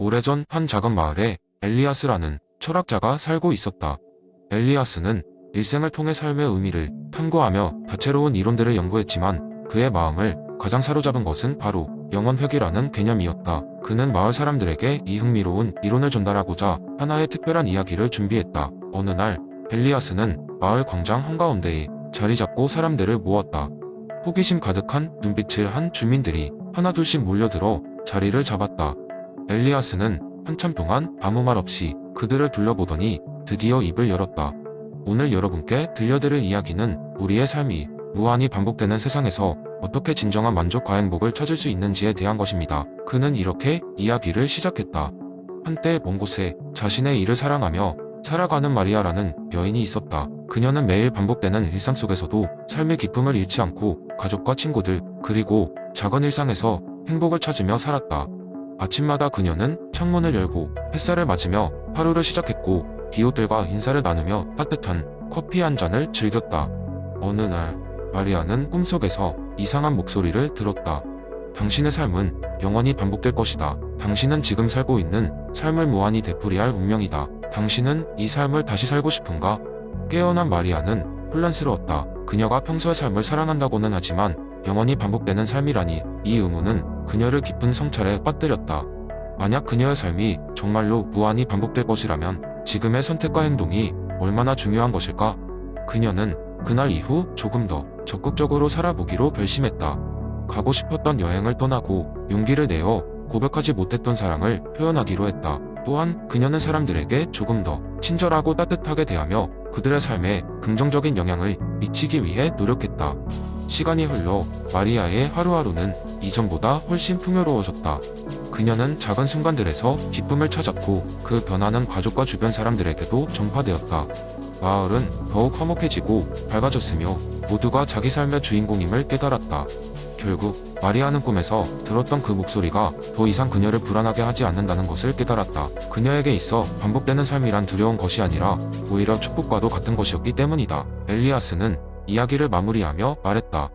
오래전 한 작은 마을에 엘리아스라는 철학자가 살고 있었다. 엘리아스는 일생을 통해 삶의 의미를 탐구하며 다채로운 이론들을 연구했지만 그의 마음을 가장 사로잡은 것은 바로 영혼회귀라는 개념이었다. 그는 마을 사람들에게 이 흥미로운 이론을 전달하고자 하나의 특별한 이야기를 준비했다. 어느 날 엘리아스는 마을 광장 한가운데에 자리 잡고 사람들을 모았다. 호기심 가득한 눈빛을 한 주민들이 하나둘씩 몰려들어 자리를 잡았다. 엘리아스는 한참 동안 아무 말 없이 그들을 둘러보더니 드디어 입을 열었다. 오늘 여러분께 들려드릴 이야기는 우리의 삶이 무한히 반복되는 세상에서 어떻게 진정한 만족과 행복을 찾을 수 있는지에 대한 것입니다. 그는 이렇게 이야기를 시작했다. 한때 먼 곳에 자신의 일을 사랑하며 살아가는 마리아라는 여인이 있었다. 그녀는 매일 반복되는 일상 속에서도 삶의 기쁨을 잃지 않고 가족과 친구들 그리고 작은 일상에서 행복을 찾으며 살았다. 아침마다 그녀는 창문을 열고 햇살을 맞으며 하루를 시작했고 이웃들과 인사를 나누며 따뜻한 커피 한 잔을 즐겼다. 어느 날 마리아는 꿈속에서 이상한 목소리를 들었다. 당신의 삶은 영원히 반복될 것이다. 당신은 지금 살고 있는 삶을 무한히 되풀이할 운명이다. 당신은 이 삶을 다시 살고 싶은가? 깨어난 마리아는 혼란스러웠다. 그녀가 평소의 삶을 사랑한다고는 하지만 영원히 반복되는 삶이라니 이 의문은 그녀를 깊은 성찰에 빠뜨렸다. 만약 그녀의 삶이 정말로 무한히 반복될 것이라면 지금의 선택과 행동이 얼마나 중요한 것일까? 그녀는 그날 이후 조금 더 적극적으로 살아보기로 결심했다. 가고 싶었던 여행을 떠나고 용기를 내어 고백하지 못했던 사랑을 표현하기로 했다. 또한 그녀는 사람들에게 조금 더 친절하고 따뜻하게 대하며 그들의 삶에 긍정적인 영향을 미치기 위해 노력했다. 시간이 흘러 마리아의 하루하루는 이전보다 훨씬 풍요로워졌다. 그녀는 작은 순간들에서 기쁨을 찾았고 그 변화는 가족과 주변 사람들에게도 전파되었다. 마을은 더욱 화목해지고 밝아졌으며 모두가 자기 삶의 주인공임을 깨달았다. 결국 마리아는 꿈에서 들었던 그 목소리가 더 이상 그녀를 불안하게 하지 않는다는 것을 깨달았다. 그녀에게 있어 반복되는 삶이란 두려운 것이 아니라 오히려 축복과도 같은 것이었기 때문이다. 엘리아스는 이야기를 마무리하며 말했다.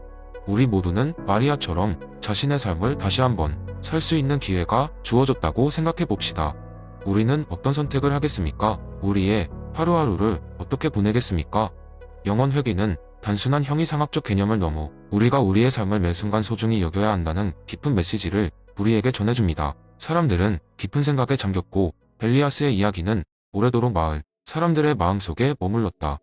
우리 모두는 마리아처럼 자신의 삶을 다시 한번 살 수 있는 기회가 주어졌다고 생각해 봅시다. 우리는 어떤 선택을 하겠습니까? 우리의 하루하루를 어떻게 보내겠습니까? 영혼회귀는 단순한 형이상학적 개념을 넘어 우리가 우리의 삶을 매 순간 소중히 여겨야 한다는 깊은 메시지를 우리에게 전해줍니다. 사람들은 깊은 생각에 잠겼고 엘리아스의 이야기는 오래도록 마을 사람들의 마음속에 머물렀다.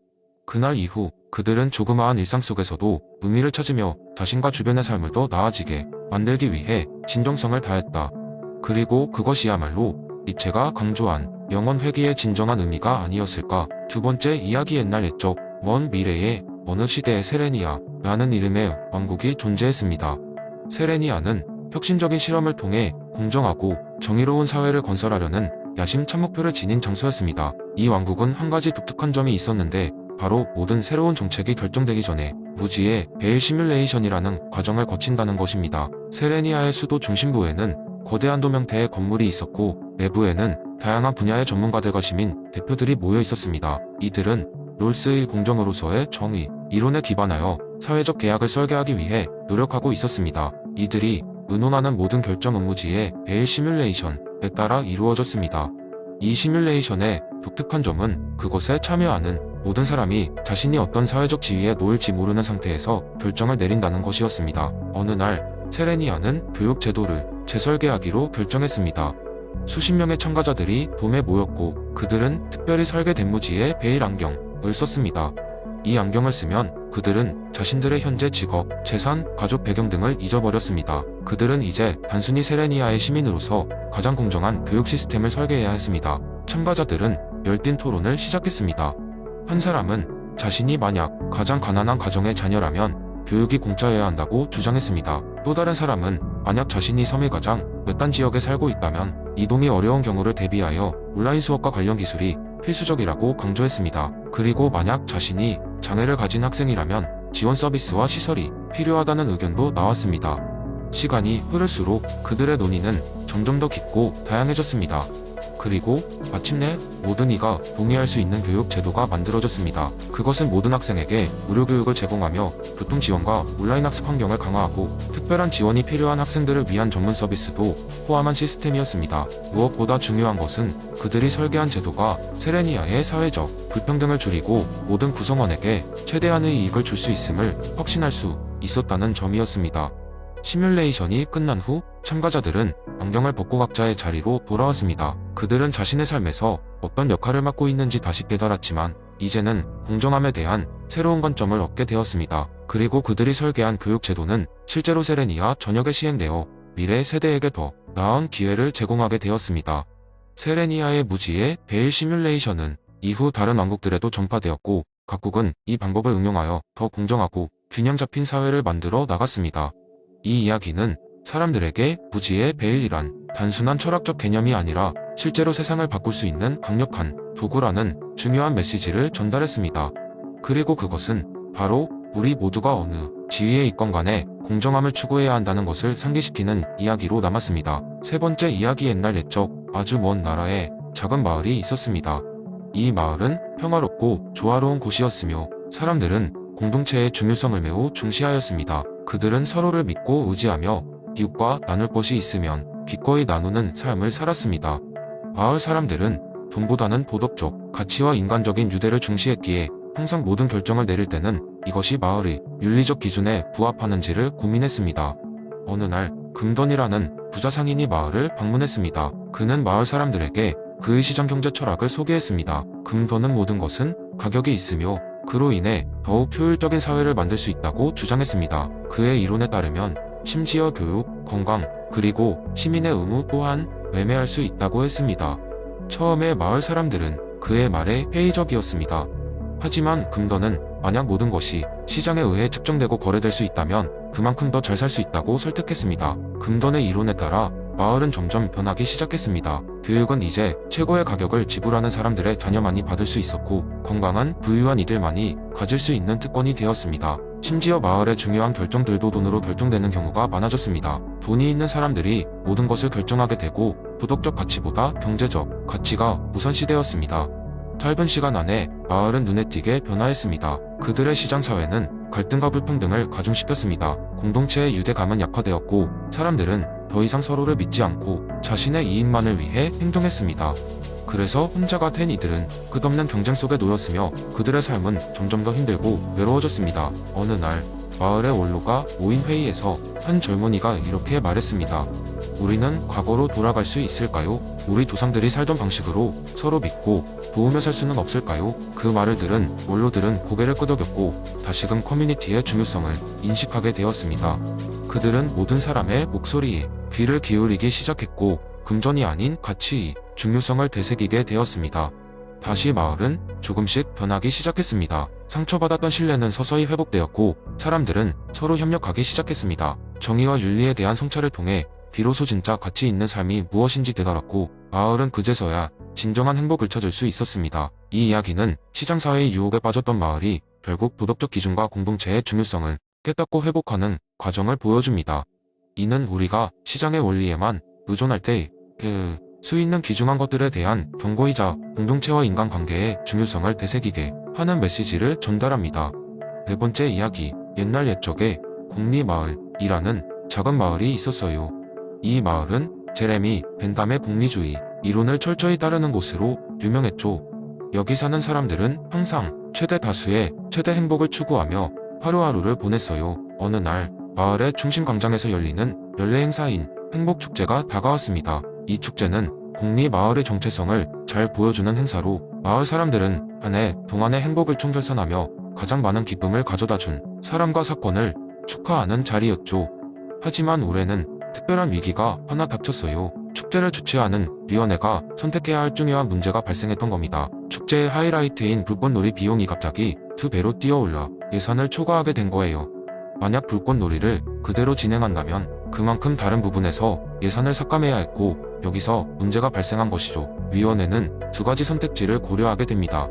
그날 이후 그들은 조그마한 일상 속에서도 의미를 찾으며 자신과 주변의 삶을 더 나아지게 만들기 위해 진정성을 다했다. 그리고 그것이야말로 니체가 강조한 영혼회귀의 진정한 의미가 아니었을까. 두 번째 이야기. 옛날 옛적 먼 미래에 어느 시대에 세레니아라는 이름의 왕국이 존재했습니다. 세레니아는 혁신적인 실험을 통해 공정하고 정의로운 사회를 건설하려는 야심찬 목표를 지닌 장소였습니다. 이 왕국은 한 가지 독특한 점이 있었는데 바로 모든 새로운 정책이 결정되기 전에 무지의 베일 시뮬레이션이라는 과정을 거친다는 것입니다. 세레니아의 수도 중심부에는 거대한 도명태의 건물이 있었고 내부에는 다양한 분야의 전문가들과 시민 대표들이 모여 있었습니다. 이들은 롤스의 공정으로서의 정의, 이론에 기반하여 사회적 계약을 설계하기 위해 노력하고 있었습니다. 이들이 의논하는 모든 결정 업무지의 베일 시뮬레이션에 따라 이루어졌습니다. 이 시뮬레이션의 독특한 점은 그것에 참여하는 모든 사람이 자신이 어떤 사회적 지위에 놓일지 모르는 상태에서 결정을 내린다는 것이었습니다. 어느 날 세레니아는 교육 제도를 재설계하기로 결정했습니다. 수십 명의 참가자들이 돔에 모였고 그들은 특별히 설계된 무지의 베일 안경을 썼습니다. 이 안경을 쓰면 그들은 자신들의 현재 직업, 재산, 가족 배경 등을 잊어버렸습니다. 그들은 이제 단순히 세레니아의 시민으로서 가장 공정한 교육 시스템을 설계해야 했습니다. 참가자들은 열띤 토론을 시작했습니다. 한 사람은 자신이 만약 가장 가난한 가정의 자녀라면 교육이 공짜여야 한다고 주장했습니다. 또 다른 사람은 만약 자신이 섬의 가장 외딴 지역에 살고 있다면 이동이 어려운 경우를 대비하여 온라인 수업과 관련 기술이 필수적이라고 강조했습니다. 그리고 만약 자신이 장애를 가진 학생이라면 지원 서비스와 시설이 필요하다는 의견도 나왔습니다. 시간이 흐를수록 그들의 논의는 점점 더 깊고 다양해졌습니다. 그리고 마침내 모든 이가 동의할 수 있는 교육 제도가 만들어졌습니다. 그것은 모든 학생에게 무료 교육을 제공하며 교통 지원과 온라인 학습 환경을 강화하고 특별한 지원이 필요한 학생들을 위한 전문 서비스도 포함한 시스템이었습니다. 무엇보다 중요한 것은 그들이 설계한 제도가 세레니아의 사회적 불평등을 줄이고 모든 구성원에게 최대한의 이익을 줄 수 있음을 확신할 수 있었다는 점이었습니다. 시뮬레이션이 끝난 후 참가자들은 안경을 벗고 각자의 자리로 돌아왔습니다. 그들은 자신의 삶에서 어떤 역할을 맡고 있는지 다시 깨달았지만 이제는 공정함에 대한 새로운 관점을 얻게 되었습니다. 그리고 그들이 설계한 교육 제도는 실제로 세레니아 전역에 시행되어 미래 세대에게 더 나은 기회를 제공하게 되었습니다. 세레니아의 무지의 베일 시뮬레이션은 이후 다른 왕국들에도 전파되었고 각국은 이 방법을 응용하여 더 공정하고 균형 잡힌 사회를 만들어 나갔습니다. 이 이야기는 사람들에게 무지의 베일이란 단순한 철학적 개념이 아니라 실제로 세상을 바꿀 수 있는 강력한 도구라는 중요한 메시지를 전달했습니다. 그리고 그것은 바로 우리 모두가 어느 지위에 있건 간에 공정함을 추구해야 한다는 것을 상기시키는 이야기로 남았습니다. 세 번째 이야기 옛날 옛적 아주 먼 나라에 작은 마을이 있었습니다. 이 마을은 평화롭고 조화로운 곳이었으며 사람들은 공동체의 중요성을 매우 중시하였습니다. 그들은 서로를 믿고 의지하며 이웃과 나눌 것이 있으면 기꺼이 나누는 삶을 살았습니다. 마을 사람들은 돈보다는 도덕적 가치와 인간적인 유대를 중시했기에 항상 모든 결정을 내릴 때는 이것이 마을의 윤리적 기준에 부합하는지를 고민했습니다. 어느 날 금돈이라는 부자 상인이 마을을 방문했습니다. 그는 마을 사람들에게 그의 시장 경제 철학을 소개했습니다. 금돈은 모든 것은 가격이 있으며 그로 인해 더욱 효율적인 사회를 만들 수 있다고 주장했습니다. 그의 이론에 따르면 심지어 교육, 건강, 그리고 시민의 의무 또한 매매할 수 있다고 했습니다. 처음에 마을 사람들은 그의 말에 회의적이었습니다. 하지만 금돈은 만약 모든 것이 시장에 의해 측정되고 거래될 수 있다면 그만큼 더 잘 살 수 있다고 설득했습니다. 금돈의 이론에 따라 마을은 점점 변하기 시작했습니다. 교육은 이제 최고의 가격을 지불하는 사람들의 자녀만이 받을 수 있었고 건강은 부유한 이들만이 가질 수 있는 특권이 되었습니다. 심지어 마을의 중요한 결정들도 돈으로 결정되는 경우가 많아졌습니다. 돈이 있는 사람들이 모든 것을 결정하게 되고 도덕적 가치보다 경제적 가치가 우선시되었습니다. 짧은 시간 안에 마을은 눈에 띄게 변화했습니다. 그들의 시장 사회는 갈등과 불평등을 가중시켰습니다. 공동체의 유대감은 약화되었고 사람들은 더 이상 서로를 믿지 않고 자신의 이익만을 위해 행동했습니다. 그래서 혼자가 된 이들은 끝없는 경쟁 속에 놓였으며 그들의 삶은 점점 더 힘들고 외로워졌습니다. 어느 날 마을의 원로가 모인 회의에서 한 젊은이가 이렇게 말했습니다. 우리는 과거로 돌아갈 수 있을까요? 우리 조상들이 살던 방식으로 서로 믿고 도우며 살 수는 없을까요? 그 말을 들은 원로들은 고개를 끄덕였고 다시금 커뮤니티의 중요성을 인식하게 되었습니다. 그들은 모든 사람의 목소리에 귀를 기울이기 시작했고 금전이 아닌 가치의 중요성을 되새기게 되었습니다. 다시 마을은 조금씩 변하기 시작했습니다. 상처받았던 신뢰는 서서히 회복되었고 사람들은 서로 협력하기 시작했습니다. 정의와 윤리에 대한 성찰을 통해 비로소 진짜 가치 있는 삶이 무엇인지 깨달았고 마을은 그제서야 진정한 행복을 찾을 수 있었습니다. 이 이야기는 시장사회의 유혹에 빠졌던 마을이 결국 도덕적 기준과 공동체의 중요성을 깨닫고 회복하는 과정을 보여줍니다. 이는 우리가 시장의 원리에만 의존할 때 수 있는 귀중한 것들에 대한 경고이자 공동체와 인간관계의 중요성을 되새기게 하는 메시지를 전달합니다. 네 번째 이야기, 옛날 옛적에 공리마을이라는 작은 마을이 있었어요. 이 마을은 제레미 벤담의 공리주의 이론을 철저히 따르는 곳으로 유명했죠. 여기 사는 사람들은 항상 최대 다수의 최대 행복을 추구하며 하루하루를 보냈어요. 어느 날 마을의 중심 광장에서 열리는 연례 행사인 행복축제가 다가왔습니다. 이 축제는 공리 마을의 정체성을 잘 보여주는 행사로 마을 사람들은 한 해 동안의 행복을 총결산하며 가장 많은 기쁨을 가져다준 사람과 사건을 축하하는 자리였죠. 하지만 올해는 특별한 위기가 하나 닥쳤어요. 축제를 주최하는 위원회가 선택해야 할 중요한 문제가 발생했던 겁니다. 축제의 하이라이트인 불꽃놀이 비용이 갑자기 2배로 뛰어올라 예산을 초과하게 된 거예요. 만약 불꽃놀이를 그대로 진행한다면 그만큼 다른 부분에서 예산을 삭감해야 했고 여기서 문제가 발생한 것이죠. 위원회는 두 가지 선택지를 고려하게 됩니다.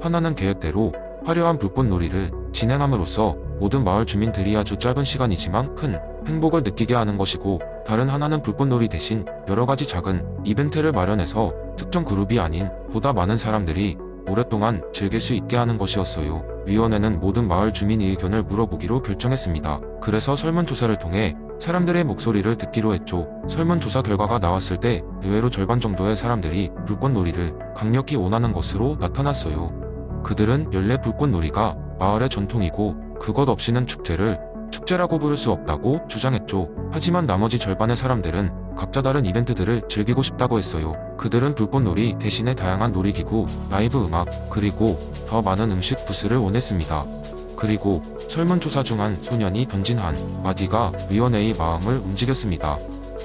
하나는 계획대로 화려한 불꽃놀이를 진행함으로써 모든 마을 주민들이 아주 짧은 시간이지만 큰 행복을 느끼게 하는 것이고 다른 하나는 불꽃놀이 대신 여러 가지 작은 이벤트를 마련해서 특정 그룹이 아닌 보다 많은 사람들이 오랫동안 즐길 수 있게 하는 것이었어요. 위원회는 모든 마을 주민의 의견을 물어보기로 결정했습니다. 그래서 설문조사를 통해 사람들의 목소리를 듣기로 했죠. 설문조사 결과가 나왔을 때 의외로 절반 정도의 사람들이 불꽃놀이를 강력히 원하는 것으로 나타났어요. 그들은 연례 불꽃놀이가 마을의 전통이고 그것 없이는 축제라고 부를 수 없다고 주장했죠. 하지만 나머지 절반의 사람들은 각자 다른 이벤트들을 즐기고 싶다고 했어요. 그들은 불꽃놀이 대신에 다양한 놀이기구, 라이브 음악, 그리고 더 많은 음식 부스를 원했습니다. 그리고 설문조사 중 한 소년이 던진 한 마디가 위원회의 마음을 움직였습니다.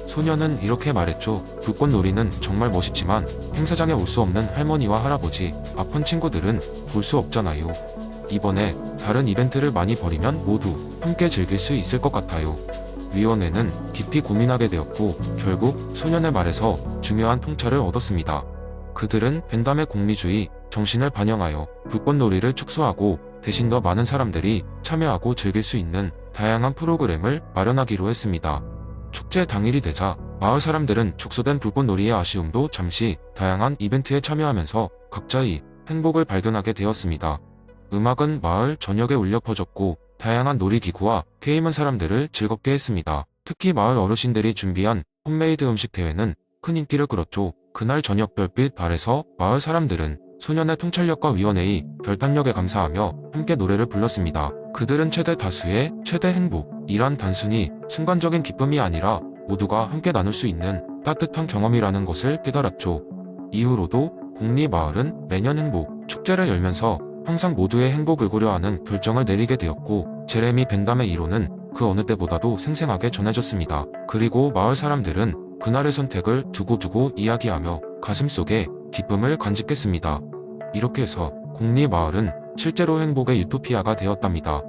소년은 이렇게 말했죠. 불꽃놀이는 정말 멋있지만 행사장에 올 수 없는 할머니와 할아버지, 아픈 친구들은 볼 수 없잖아요. 이번에 다른 이벤트를 많이 벌이면 모두 함께 즐길 수 있을 것 같아요. 위원회는 깊이 고민하게 되었고 결국 소년의 말에서 중요한 통찰을 얻었습니다. 그들은 벤담의 공리주의 정신을 반영하여 불꽃놀이를 축소하고 대신 더 많은 사람들이 참여하고 즐길 수 있는 다양한 프로그램을 마련하기로 했습니다. 축제 당일이 되자 마을 사람들은 축소된 불꽃놀이의 아쉬움도 잠시 다양한 이벤트에 참여하면서 각자의 행복을 발견하게 되었습니다. 음악은 마을 전역에 울려 퍼졌고 다양한 놀이기구와 게임은 사람들을 즐겁게 했습니다. 특히 마을 어르신들이 준비한 홈메이드 음식 대회는 큰 인기를 끌었죠. 그날 저녁 별빛 아래서 마을 사람들은 소년의 통찰력과 위원회의 결단력에 감사하며 함께 노래를 불렀습니다. 그들은 최대 다수의 최대 행복이란 단순히 순간적인 기쁨이 아니라 모두가 함께 나눌 수 있는 따뜻한 경험이라는 것을 깨달았죠. 이후로도 공리마을은 매년 행복 축제를 열면서 항상 모두의 행복을 고려하는 결정을 내리게 되었고 제레미 벤담의 이론은 그 어느 때보다도 생생하게 전해졌습니다. 그리고 마을 사람들은 그날의 선택을 두고두고 이야기하며 가슴속에 기쁨을 간직했습니다. 이렇게 해서 공리마을은 실제로 행복의 유토피아가 되었답니다.